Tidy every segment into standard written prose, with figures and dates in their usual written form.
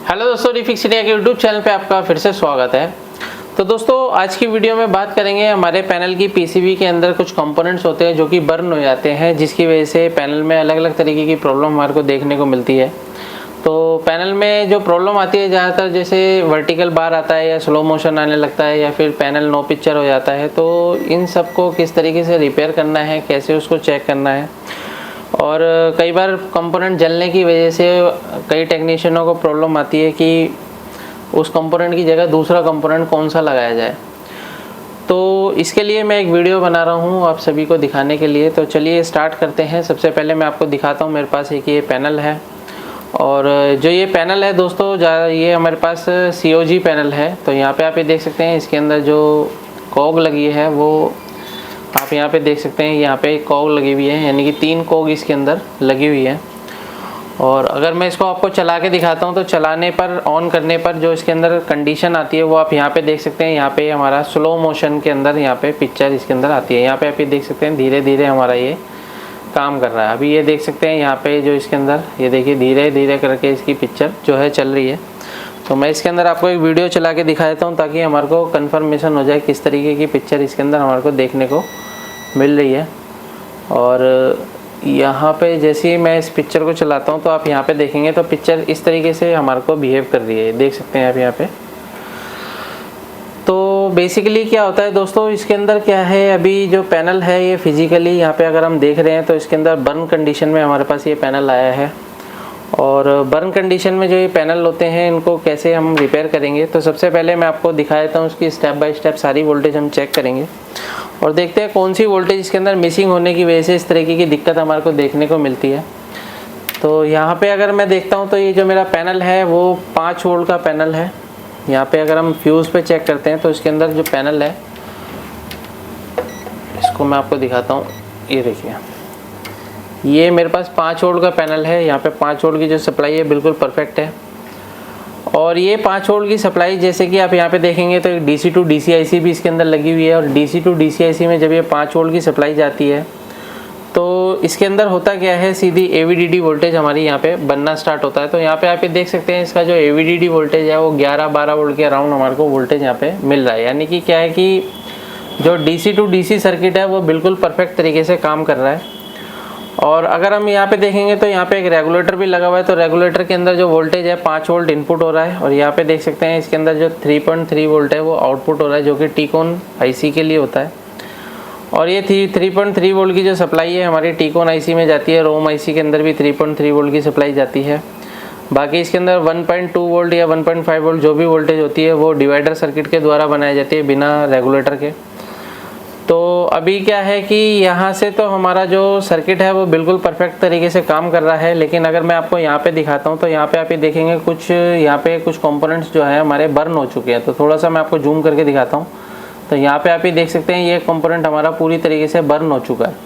Hello दोस्तों, refix India के YouTube channel पे आपका फिर से स्वागत है। तो दोस्तों आज की वीडियो में बात करेंगे हमारे पैनल की पीसीबी के अंदर कुछ कंपोनेंट्स होते हैं जो कि बर्न हो जाते हैं, जिसकी वजह से पैनल में अलग अलग तरीके की प्रॉब्लम हमारे को देखने को मिलती है। तो पैनल में जो प्रॉब्लम आती है ज़्यादातर जैसे वर्टिकल बार आता है या स्लो मोशन आने लगता है या फिर पैनल नो पिक्चर हो जाता है। तो इन सब को किस तरीके से रिपेयर करना है, कैसे उसको चेक करना है। और कई बार कंपोनेंट जलने की वजह से कई टेक्नीशियनों को प्रॉब्लम आती है कि उस कंपोनेंट की जगह दूसरा कंपोनेंट कौन सा लगाया जाए। तो इसके लिए मैं एक वीडियो बना रहा हूँ आप सभी को दिखाने के लिए। तो चलिए स्टार्ट करते हैं। सबसे पहले मैं आपको दिखाता हूँ, मेरे पास एक ये पैनल है और जो ये पैनल है दोस्तों ये हमारे पास COG पैनल है। तो यहाँ पे आप ये देख सकते हैं, इसके अंदर जो कॉग लगी है वो आप यहाँ पे देख सकते हैं। यहाँ पे कॉग लगी हुई है, यानी कि 3 कॉग इसके अंदर लगी हुई है। और अगर मैं इसको आपको चला के दिखाता हूँ तो चलाने पर, ऑन करने पर जो इसके अंदर कंडीशन आती है वो आप यहाँ पे देख सकते हैं। यहाँ पे हमारा स्लो मोशन के अंदर यहाँ पे पिक्चर इसके अंदर आती है। यहाँ पे आप ये देख सकते हैं धीरे धीरे हमारा ये काम कर रहा है। अभी ये देख सकते हैं यहाँ पे जो इसके अंदर ये देखिए धीरे धीरे करके इसकी पिक्चर जो है चल रही है। तो मैं इसके अंदर आपको एक वीडियो चला के दिखा देता हूँ ताकि हमारे को कंफर्मेशन हो जाए किस तरीके की पिक्चर इसके अंदर हमारे को देखने को मिल रही है। और यहाँ पे जैसे ही मैं इस पिक्चर को चलाता हूँ तो आप यहाँ पे देखेंगे तो पिक्चर इस तरीके से हमारे को बिहेव कर रही है, देख सकते हैं आप यहाँ पे। तो बेसिकली क्या होता है दोस्तों, इसके अंदर क्या है, अभी जो पैनल है ये फिजिकली यहाँ पे अगर हम देख रहे हैं तो इसके अंदर बर्न कंडीशन में हमारे पास ये पैनल आया है। और बर्न कंडीशन में जो ये पैनल होते हैं इनको कैसे हम रिपेयर करेंगे, तो सबसे पहले मैं आपको दिखा देता हूँ उसकी स्टेप बाय स्टेप सारी वोल्टेज हम चेक करेंगे और देखते हैं कौन सी वोल्टेज इसके अंदर मिसिंग होने की वजह से इस तरीके की दिक्कत हमारे को देखने को मिलती है। तो यहाँ पे अगर मैं देखता हूँ तो ये जो मेरा पैनल है वो 5 वोल्ट का पैनल है। यहाँ पे अगर हम फ्यूज़ पे चेक करते हैं तो इसके अंदर जो पैनल है इसको मैं आपको दिखाता हूँ। ये देखिए, ये मेरे पास 5 वोल्ट का पैनल है। यहाँ पे 5 वोल्ट की जो सप्लाई है बिल्कुल परफेक्ट है। और ये 5 वोल्ट की सप्लाई जैसे कि आप यहाँ पे देखेंगे तो DC टू DC IC भी इसके अंदर लगी हुई है। और DC टू DC IC में जब ये 5 वोल्ट की सप्लाई जाती है तो इसके अंदर होता क्या है, सीधी AVDD वोल्टेज हमारी यहाँ पे बनना स्टार्ट होता है। तो यहाँ पे आप ये देख सकते हैं इसका जो AVDD वोल्टेज है वो 11-12 वोल्ट के अराउंड हमारे को वोल्टेज यहाँ पे मिल रहा है। यानी कि क्या है कि जो DC टू DC सर्किट है वो बिल्कुल परफेक्ट तरीके से काम कर रहा है। और अगर हम यहाँ पे देखेंगे तो यहाँ पे एक रेगुलेटर भी लगा हुआ है। तो रेगुलेटर के अंदर जो वोल्टेज है 5 वोल्ट इनपुट हो रहा है और यहाँ पे देख सकते हैं इसके अंदर जो 3.3 वोल्ट है वो आउटपुट हो रहा है, जो कि टीकॉन IC के लिए होता है। और ये 3.3 वोल्ट की जो सप्लाई है हमारी टीकॉन IC में जाती है। रोम IC के अंदर भी 3.3 वोल्ट की सप्लाई जाती है। बाकी इसके अंदर 1.2 वोल्ट या 1.5 वोल्ट जो भी वोल्टेज होती है वो डिवाइडर सर्किट के द्वारा बनाई जाती है बिना रेगुलेटर के। तो अभी क्या है कि यहाँ से तो हमारा जो सर्किट है वो बिल्कुल परफेक्ट तरीके से काम कर रहा है। लेकिन अगर मैं आपको यहाँ पे दिखाता हूँ तो यहाँ पे आप ये देखेंगे यहाँ पे कुछ कंपोनेंट्स जो है हमारे बर्न हो चुके हैं। तो थोड़ा सा मैं आपको जूम करके दिखाता हूँ। तो यहाँ पे आप ये देख सकते हैं ये कंपोनेंट हमारा पूरी तरीके से बर्न हो चुका है।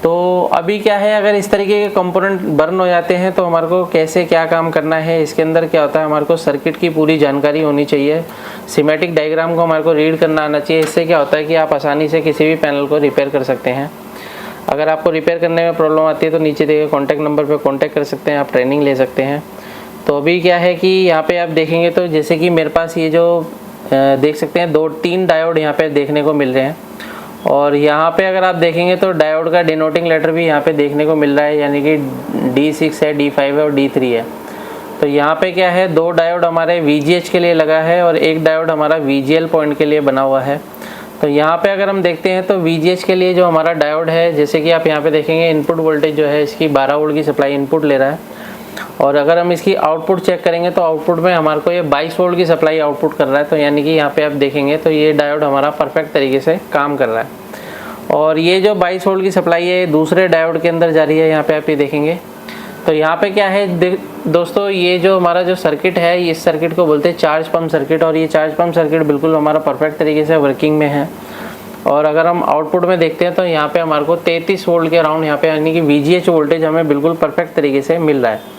तो अभी क्या है, अगर इस तरीके के कंपोनेंट बर्न हो जाते हैं तो हमारे को कैसे क्या काम करना है, इसके अंदर क्या होता है हमारे को सर्किट की पूरी जानकारी होनी चाहिए। सिमेटिक डायग्राम को हमारे को रीड करना आना चाहिए। इससे क्या होता है कि आप आसानी से किसी भी पैनल को रिपेयर कर सकते हैं। अगर आपको रिपेयर करने में प्रॉब्लम आती है तो नीचे दिए गए कॉन्टैक्ट नंबर पर कॉन्टैक्ट कर सकते हैं, आप ट्रेनिंग ले सकते हैं। तो अभी क्या है कि यहाँ पर आप देखेंगे तो जैसे कि मेरे पास ये जो देख सकते हैं 2-3 डायोड यहाँ पर देखने को मिल रहे हैं। और यहाँ पे अगर आप देखेंगे तो डायोड का डिनोटिंग लेटर भी यहाँ पे देखने को मिल रहा है, यानी कि D6 है, D5 है और D3 है। तो यहाँ पे क्या है, 2 डायोड हमारे VGH के लिए लगा है और एक डायोड हमारा VGL पॉइंट के लिए बना हुआ है। तो यहाँ पे अगर हम देखते हैं तो VGH के लिए जो हमारा डायोड है, जैसे कि आप यहाँ पे देखेंगे इनपुट वोल्टेज जो है इसकी 12 वोल्ट की सप्लाई इनपुट ले रहा है। और अगर हम इसकी आउटपुट चेक करेंगे तो आउटपुट में हमारे को ये 22 वोल्ट की सप्लाई आउटपुट कर रहा है। तो यानी कि यहाँ पे आप देखेंगे तो ये डायोड हमारा परफेक्ट तरीके से काम कर रहा है। और ये जो 22 वोल्ट की सप्लाई है दूसरे डायोड के अंदर जा रही है, यहाँ पे आप ये देखेंगे। तो यहाँ पे क्या है दोस्तों, ये जो हमारा जो सर्किट है इस सर्किट को बोलते हैं चार्ज पंप सर्किट। और ये चार्ज पंप सर्किट बिल्कुल हमारा परफेक्ट तरीके से वर्किंग में है। और अगर हम आउटपुट में देखते हैं तो यहाँ पे हमारे को 33 वोल्ट के अराउंड यहाँ पे यानी कि VGH वोल्टेज हमें बिल्कुल परफेक्ट तरीके से मिल रहा है।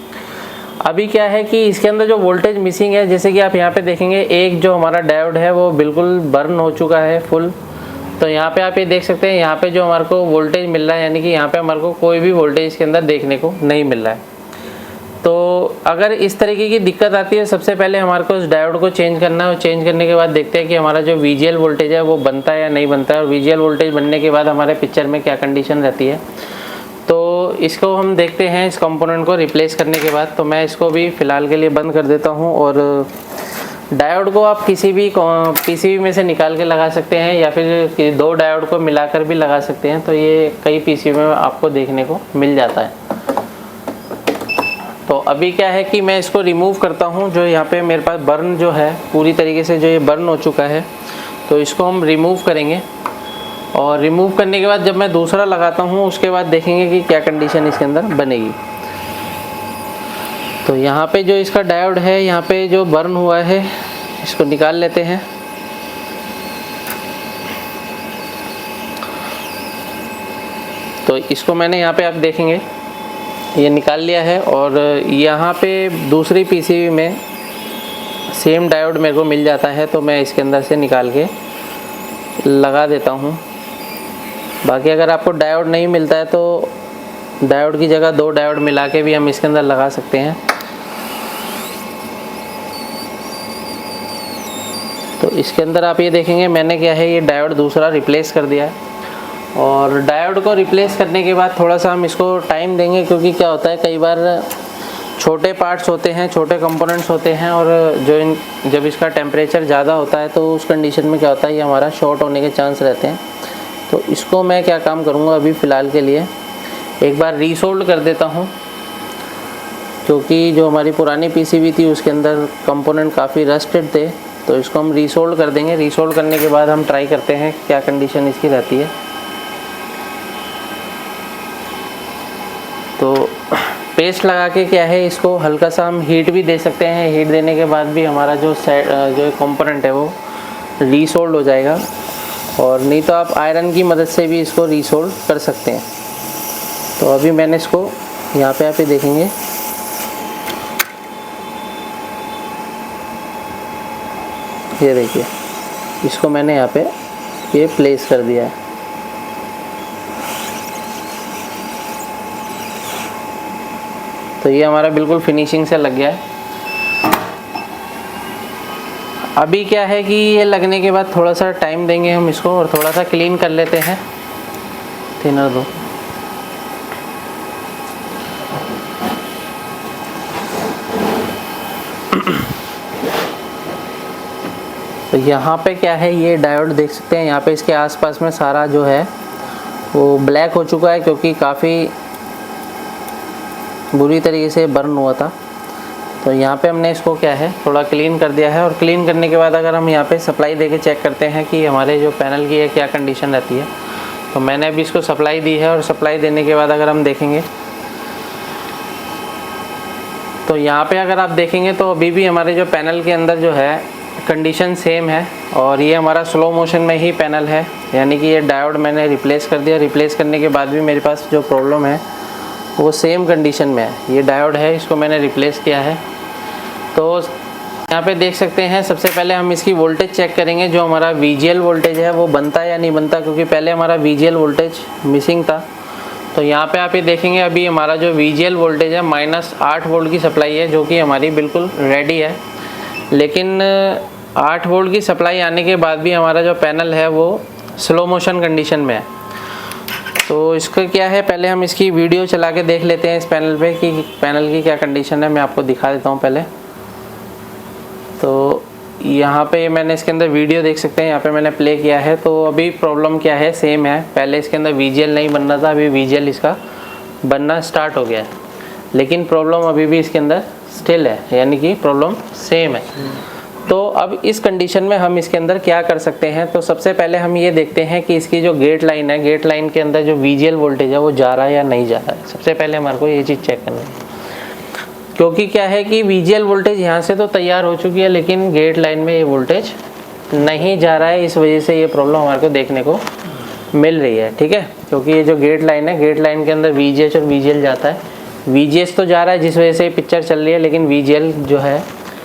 अभी क्या है कि इसके अंदर जो वोल्टेज मिसिंग है, जैसे कि आप यहाँ पे देखेंगे एक जो हमारा डायोड है वो बिल्कुल बर्न हो चुका है फुल। तो यहाँ पे आप ये देख सकते हैं यहाँ पे जो हमारे को वोल्टेज मिल रहा है, यानी कि यहाँ पे हमारे को कोई भी वोल्टेज इसके अंदर देखने को नहीं मिल रहा है। तो अगर इस तरीके की दिक्कत आती है, सबसे पहले हमारे को उस डायोड को चेंज करना है और चेंज करने के बाद देखते हैं कि हमारा जो VGL वोल्टेज है वो बनता है या नहीं बनता है, और VGL वोल्टेज बनने के बाद हमारे पिक्चर में क्या कंडीशन रहती है। तो इसको हम देखते हैं इस कंपोनेंट को रिप्लेस करने के बाद। तो मैं इसको भी फ़िलहाल के लिए बंद कर देता हूँ, और डायोड को आप किसी भी PCB में से निकाल के लगा सकते हैं या फिर 2 डायोड को मिलाकर भी लगा सकते हैं। तो ये कई PCB में आपको देखने को मिल जाता है। तो अभी क्या है कि मैं इसको रिमूव करता हूँ। जो यहाँ पे मेरे पास बर्न जो है पूरी तरीके से जो ये बर्न हो चुका है, तो इसको हम रिमूव करेंगे। और रिमूव करने के बाद जब मैं दूसरा लगाता हूँ उसके बाद देखेंगे कि क्या कंडीशन इसके अंदर बनेगी। तो यहाँ पे जो इसका डायोड है, यहाँ पे जो बर्न हुआ है, इसको निकाल लेते हैं। तो इसको मैंने यहाँ पे आप देखेंगे ये निकाल लिया है, और यहाँ पे दूसरी PCB में सेम डायोड मेरे को मिल जाता है, तो मैं इसके अंदर से निकाल के लगा देता हूँ। बाकी अगर आपको डायोड नहीं मिलता है तो डायोड की जगह 2 डायोड मिला के भी हम इसके अंदर लगा सकते हैं। तो इसके अंदर आप ये देखेंगे मैंने क्या है, ये डायोड दूसरा रिप्लेस कर दिया है। और डायोड को रिप्लेस करने के बाद थोड़ा सा हम इसको टाइम देंगे, क्योंकि क्या होता है कई बार छोटे पार्ट्स होते हैं, छोटे कंपोनेंट्स होते हैं, और जब इसका टेम्परेचर ज़्यादा होता है तो उस कंडीशन में क्या होता है, ये हमारा शॉर्ट होने के चांस रहते हैं। तो इसको मैं क्या काम करूँगा, अभी फ़िलहाल के लिए एक बार रीसोल्ड कर देता हूँ, क्योंकि जो हमारी पुरानी PCB थी उसके अंदर कंपोनेंट काफ़ी रस्टेड थे। तो इसको हम रीसोल्ड कर देंगे। रीसोल्ड करने के बाद हम ट्राई करते हैं क्या कंडीशन इसकी रहती है। तो पेस्ट लगा के क्या है, इसको हल्का सा हम हीट भी दे सकते हैं। हीट देने के बाद भी हमारा जो कंपोनेंट है वो रीसोल्ड हो जाएगा, और नहीं तो आप आयरन की मदद से भी इसको रीसोल्ड कर सकते हैं। तो अभी मैंने इसको यहाँ पे आप ये देखेंगे, ये देखिए इसको मैंने यहाँ पे ये प्लेस कर दिया है। तो ये हमारा बिल्कुल फिनिशिंग से लग गया है। अभी क्या है कि ये लगने के बाद थोड़ा सा टाइम देंगे हम इसको, और थोड़ा सा क्लीन कर लेते हैं। थिनर दो। तो यहाँ पे क्या है, ये डायोड देख सकते हैं, यहाँ पे इसके आसपास में सारा जो है वो ब्लैक हो चुका है, क्योंकि काफ़ी बुरी तरीके से बर्न हुआ था। तो यहाँ पे हमने इसको क्या है थोड़ा क्लीन कर दिया है। और क्लीन करने के बाद अगर हम यहाँ पे सप्लाई देके चेक करते हैं कि हमारे जो पैनल की है क्या कंडीशन रहती है, तो मैंने अभी इसको सप्लाई दी है। और सप्लाई देने के बाद अगर हम देखेंगे तो यहाँ पे अगर आप देखेंगे तो अभी भी हमारे जो पैनल के अंदर जो है कंडीशन सेम है। और ये हमारा स्लो मोशन में ही पैनल है, यानी कि ये डायोड मैंने रिप्लेस कर दिया। रिप्लेस करने के बाद भी मेरे पास जो प्रॉब्लम है वो सेम कंडीशन में है। ये डायोड है, इसको मैंने रिप्लेस किया है। तो यहाँ पे देख सकते हैं, सबसे पहले हम इसकी वोल्टेज चेक करेंगे। जो हमारा VGL वोल्टेज है वो बनता है या नहीं बनता, क्योंकि पहले हमारा VGL वोल्टेज मिसिंग था। तो यहाँ पे आप ये देखेंगे अभी हमारा जो VGL वोल्टेज है -8 वोल्ट की सप्लाई है, जो कि हमारी बिल्कुल रेडी है। लेकिन 8 वोल्ट की सप्लाई आने के बाद भी हमारा जो पैनल है वो स्लो मोशन कंडीशन में है। तो इसका क्या है, पहले हम इसकी वीडियो चला के देख लेते हैं इस पैनल पे कि पैनल की क्या कंडीशन है। मैं आपको दिखा देता हूँ पहले। तो यहाँ पे मैंने इसके अंदर वीडियो देख सकते हैं, यहाँ पे मैंने प्ले किया है। तो अभी प्रॉब्लम क्या है, सेम है। पहले इसके अंदर VGL नहीं बन रहा था, अभी VGL इसका बनना स्टार्ट हो गया है। लेकिन प्रॉब्लम अभी भी इसके अंदर स्टिल है, यानी कि प्रॉब्लम सेम है। तो अब इस कंडीशन में हम इसके अंदर क्या कर सकते हैं। तो सबसे पहले हम ये देखते हैं कि इसकी जो गेट लाइन है, गेट लाइन के अंदर जो VGL वोल्टेज है वो जा रहा है या नहीं जा रहा है। सबसे पहले हमारे को ये चीज़ चेक करनी है, क्योंकि क्या है कि VGL वोल्टेज यहाँ से तो तैयार हो चुकी है, लेकिन गेट लाइन में ये वोल्टेज नहीं जा रहा है। इस वजह से ये प्रॉब्लम हमारे को देखने को मिल रही है, ठीक है। क्योंकि ये जो गेट लाइन है, गेट लाइन के अंदर VGH और VGL जाता है। VGH तो जा रहा है जिस वजह से ये पिक्चर चल रही है, लेकिन VGL जो है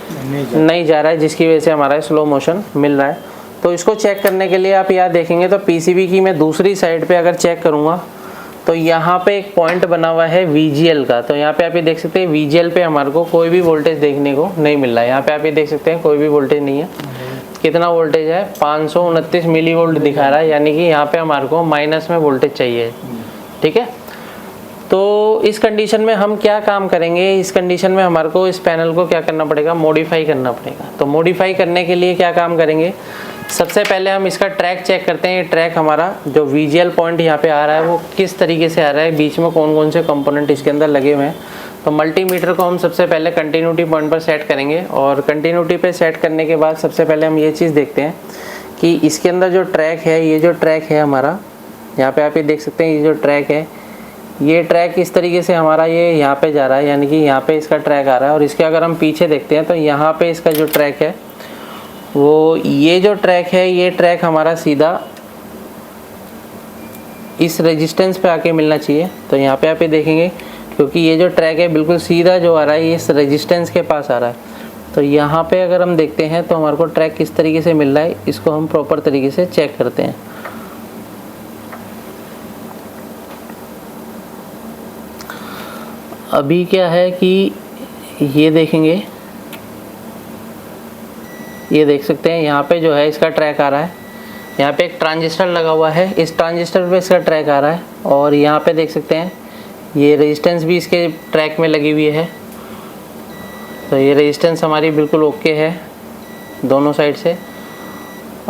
नहीं जा रहा है, जिसकी वजह से हमारा स्लो मोशन मिल रहा है। तो इसको चेक करने के लिए आप यहाँ देखेंगे तो PCB की मैं दूसरी साइड पे अगर चेक करूँगा तो यहाँ पे एक पॉइंट बना हुआ है VGL का। तो यहाँ पे आप ये देख सकते हैं VGL पे हमारे को कोई भी वोल्टेज देखने को नहीं मिल रहा है। यहाँ पे आप ये देख सकते हैं कोई भी वोल्टेज नहीं है। कितना वोल्टेज है? 529 मिली वोल्ट दिखा रहा है, यानी कि यहाँ पे हमारे को माइनस में वोल्टेज चाहिए। ठीक है, तो इस कंडीशन में हम क्या काम करेंगे? इस कंडीशन में हमारे को इस पैनल को क्या करना पड़ेगा? मॉडिफाई करना पड़ेगा। तो मॉडिफाई करने के लिए क्या काम करेंगे? सबसे पहले हम इसका ट्रैक चेक करते हैं। ये ट्रैक हमारा जो VGL पॉइंट यहाँ पे आ रहा है वो किस तरीके से आ रहा है, बीच में कौन कौन से कंपोनेंट इसके अंदर लगे हुए हैं। तो मल्टीमीटर को हम सबसे पहले कंटिन्यूटी पॉइंट पर सेट करेंगे, और कंटिन्यूटी पे सेट करने के बाद सबसे पहले हम ये चीज़ देखते हैं कि इसके अंदर जो ट्रैक है, ये जो ट्रैक है हमारा, यहाँ पे आप ये देख सकते हैं ये जो ट्रैक है, ये ट्रैक इस तरीके से हमारा ये यहाँ पे जा रहा है, यानी कि यहाँ पे इसका ट्रैक आ रहा है। और इसके अगर हम पीछे देखते हैं तो यहाँ पे इसका जो ट्रैक है वो ये जो ट्रैक है, ये ट्रैक हमारा सीधा इस रेजिस्टेंस पे आके मिलना चाहिए। तो यहाँ पे आप ये देखेंगे क्योंकि ये जो ट्रैक है बिल्कुल सीधा जो आ रहा है ये इस रेजिस्टेंस के पास आ रहा है। तो यहाँ पे अगर हम देखते हैं तो हमारे को ट्रैक किस तरीके से मिल रहा है, इसको हम प्रॉपर तरीके से चेक करते हैं। अभी क्या है कि ये देखेंगे, ये देख सकते हैं यहाँ पे जो है इसका ट्रैक आ रहा है। यहाँ पे एक ट्रांजिस्टर लगा हुआ है, इस ट्रांजिस्टर पे इसका ट्रैक आ रहा है। और यहाँ पे देख सकते हैं ये रेजिस्टेंस भी इसके ट्रैक में लगी हुई है। तो ये रेजिस्टेंस हमारी बिल्कुल ओके है दोनों साइड से,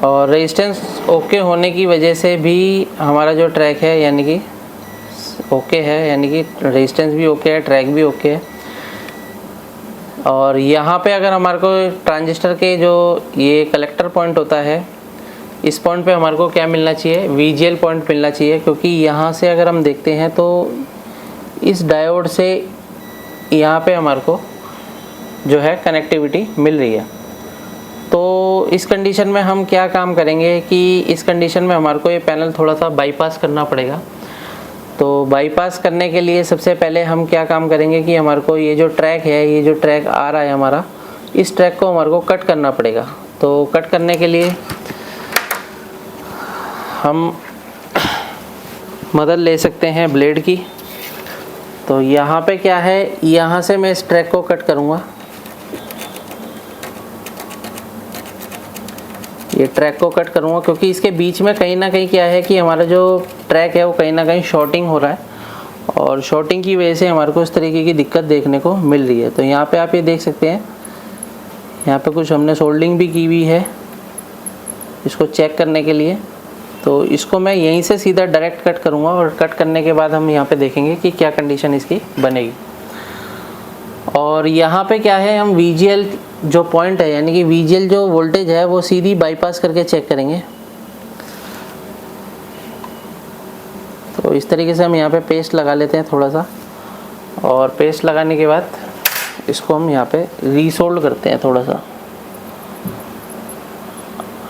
और रेजिस्टेंस ओके होने की वजह से भी हमारा जो ट्रैक है यानी कि ओके है, यानी कि रेजिस्टेंस भी ओके है, ट्रैक भी ओके है। और यहाँ पे अगर हमारे को ट्रांजिस्टर के जो ये कलेक्टर पॉइंट होता है, इस पॉइंट पे हमारे को क्या मिलना चाहिए? VGL पॉइंट मिलना चाहिए, क्योंकि यहाँ से अगर हम देखते हैं तो इस डायोड से यहाँ पे हमारे को जो है कनेक्टिविटी मिल रही है। तो इस कंडीशन में हम क्या काम करेंगे कि इस कंडीशन में हमारे को ये पैनल थोड़ा सा बाईपास करना पड़ेगा। तो बाईपास करने के लिए सबसे पहले हम क्या काम करेंगे कि हमारे को ये जो ट्रैक है, ये जो ट्रैक आ रहा है हमारा, इस ट्रैक को हमारे को कट करना पड़ेगा। तो कट करने के लिए हम मदद ले सकते हैं ब्लेड की। तो यहाँ पे क्या है, यहाँ से मैं इस ट्रैक को कट करूँगा, ये ट्रैक को कट करूँगा, क्योंकि इसके बीच में कहीं ना कहीं क्या है कि हमारा जो ट्रैक है वो कहीं ना कहीं शॉर्टिंग हो रहा है, और शॉर्टिंग की वजह से हमारे को इस तरीके की दिक्कत देखने को मिल रही है। तो यहाँ पे आप ये देख सकते हैं, यहाँ पे कुछ हमने सोल्डिंग भी की हुई है इसको चेक करने के लिए। तो इसको मैं यहीं से सीधा डायरेक्ट कट करूँगा, और कट करने के बाद हम यहाँ पे देखेंगे कि क्या कंडीशन इसकी बनेगी। और यहाँ पे क्या है, हम VGL जो पॉइंट है यानी कि VGL जो वोल्टेज है वो सीधी बाईपास करके चेक करेंगे। तो इस तरीके से हम यहाँ पे पेस्ट लगा लेते हैं थोड़ा सा, और पेस्ट लगाने के बाद इसको हम यहाँ पे रीसोल्ड करते हैं थोड़ा सा।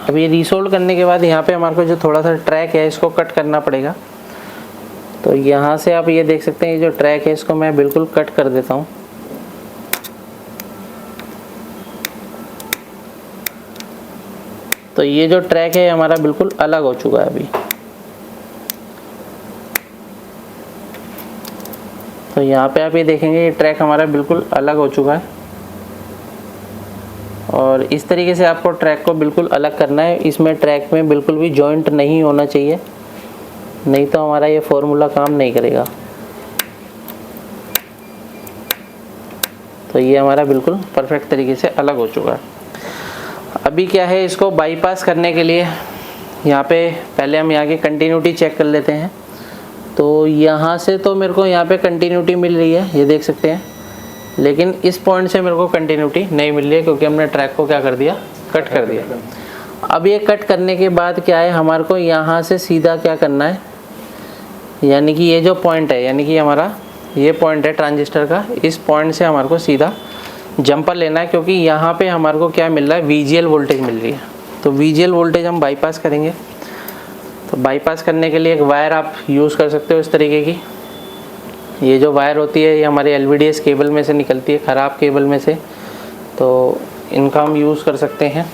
अब ये रीसोल्ड करने के बाद यहाँ पे हमारे को जो थोड़ा सा ट्रैक है इसको कट करना पड़ेगा। तो यहाँ से आप ये देख सकते हैं ये जो ट्रैक है इसको मैं बिल्कुल कट कर देता हूँ। तो ये जो ट्रैक है हमारा बिल्कुल अलग हो चुका है अभी। तो यहाँ पे आप ये देखेंगे ये ट्रैक हमारा बिल्कुल अलग हो चुका है, और इस तरीके से आपको ट्रैक को बिल्कुल अलग करना है। इसमें ट्रैक में बिल्कुल भी जॉइंट नहीं होना चाहिए, नहीं तो हमारा ये फॉर्मूला काम नहीं करेगा। तो ये हमारा बिल्कुल परफेक्ट तरीके से अलग हो चुका है। अभी क्या है, इसको बाईपास करने के लिए यहाँ पे पहले हम यहाँ की कंटिन्यूटी चेक कर लेते हैं। तो यहाँ से तो मेरे को यहाँ पे कंटिन्यूटी मिल रही है, ये देख सकते हैं, लेकिन इस पॉइंट से मेरे को कंटिन्यूटी नहीं मिल रही है, क्योंकि हमने ट्रैक को क्या कर दिया, कट कर दिया। अब ये कट करने के बाद क्या है, हमारे को यहाँ से सीधा क्या करना है, यानी कि ये जो पॉइंट है, यानी कि हमारा ये पॉइंट है ट्रांजिस्टर का, इस पॉइंट से हमारे को सीधा जंपर लेना है, क्योंकि यहाँ पे हमारे को क्या मिल रहा है, VGL वोल्टेज मिल रही है। तो VGL वोल्टेज हम बाईपास करेंगे। तो बाईपास करने के लिए एक वायर आप यूज़ कर सकते हो इस तरीके की। ये जो वायर होती है ये हमारे LVDS केबल में से निकलती है, ख़राब केबल में से, तो इनका हम यूज़ कर सकते हैं।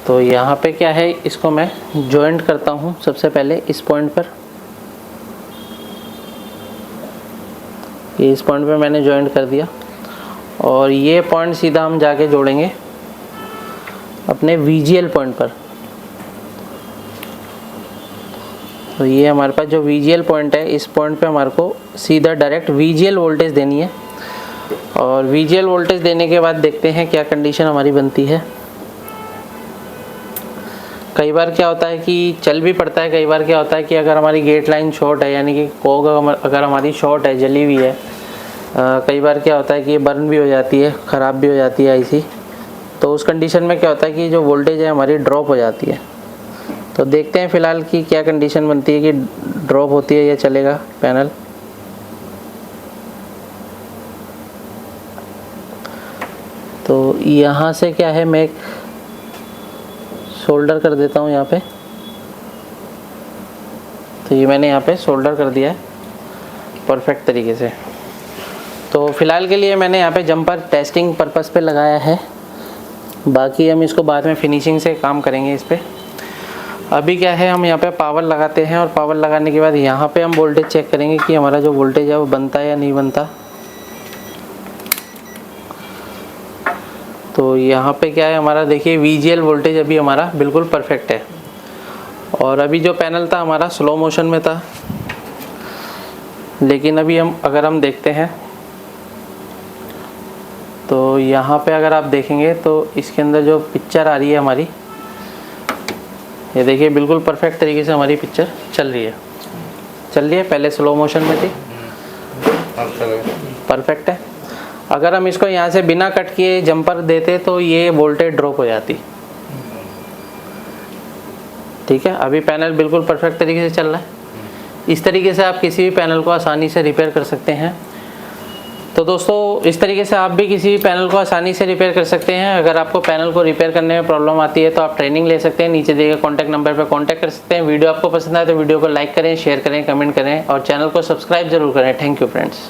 तो यहाँ पे क्या है, इसको मैं जॉइंट करता हूँ सबसे पहले इस पॉइंट पर। ये इस पॉइंट पे मैंने जॉइंट कर दिया और ये पॉइंट सीधा हम जाके जोड़ेंगे अपने VGL पॉइंट पर। तो ये हमारे पास जो VGL पॉइंट है, इस पॉइंट पे हमारे को सीधा डायरेक्ट VGL वोल्टेज देनी है। और VGL वोल्टेज देने के बाद देखते हैं क्या कंडीशन हमारी बनती है। कई बार क्या होता है कि चल भी पड़ता है, कई बार क्या होता है कि अगर हमारी गेट लाइन शॉर्ट है, यानी कि कोग अगर हमारी शॉर्ट है, जली हुई है, कई बार क्या होता है कि ये बर्न भी हो जाती है, ख़राब भी हो जाती है ऐसी। तो उस कंडीशन में क्या होता है कि जो वोल्टेज है हमारी ड्रॉप हो जाती है। तो देखते हैं फ़िलहाल कि क्या कंडीशन बनती है, कि ड्रॉप होती है या चलेगा पैनल। तो यहाँ से क्या है, मैं एक सोल्डर कर देता हूँ यहाँ पे। तो ये मैंने यहाँ पे सोल्डर कर दिया है परफेक्ट तरीके से। तो फ़िलहाल के लिए मैंने यहाँ पे जंपर टेस्टिंग पर्पस पे लगाया है, बाकी हम इसको बाद में फिनिशिंग से काम करेंगे इस पर। अभी क्या है, हम यहाँ पे पावर लगाते हैं और पावर लगाने के बाद यहाँ पे हम वोल्टेज चेक करेंगे कि हमारा जो वोल्टेज है वो बनता है या नहीं बनता। तो यहाँ पे क्या है हमारा, देखिए VGL वोल्टेज अभी हमारा बिल्कुल परफेक्ट है। और अभी जो पैनल था हमारा स्लो मोशन में था, लेकिन अभी अगर हम देखते हैं तो यहाँ पे अगर आप देखेंगे तो इसके अंदर जो पिक्चर आ रही है हमारी, ये देखिए बिल्कुल परफेक्ट तरीके से हमारी पिक्चर चल रही है। पहले स्लो मोशन में थी, परफेक्ट है। अगर हम इसको यहाँ से बिना कट किए जंपर देते तो ये वोल्टेज ड्रॉप हो जाती। ठीक है, अभी पैनल बिल्कुल परफेक्ट तरीके से चल रहा है। इस तरीके से आप किसी भी पैनल को आसानी से रिपेयर कर सकते हैं। तो दोस्तों, इस तरीके से आप भी किसी भी पैनल को आसानी से रिपेयर कर सकते हैं। अगर आपको पैनल को रिपेयर करने में प्रॉब्लम आती है तो आप ट्रेनिंग ले सकते हैं, नीचे दिए गए कॉन्टैक्ट नंबर पर कॉन्टैक्ट कर सकते हैं। वीडियो आपको पसंद आए तो वीडियो को लाइक करें, शेयर करें, कमेंट करें और चैनल को सब्सक्राइब जरूर करें। Thank you friends.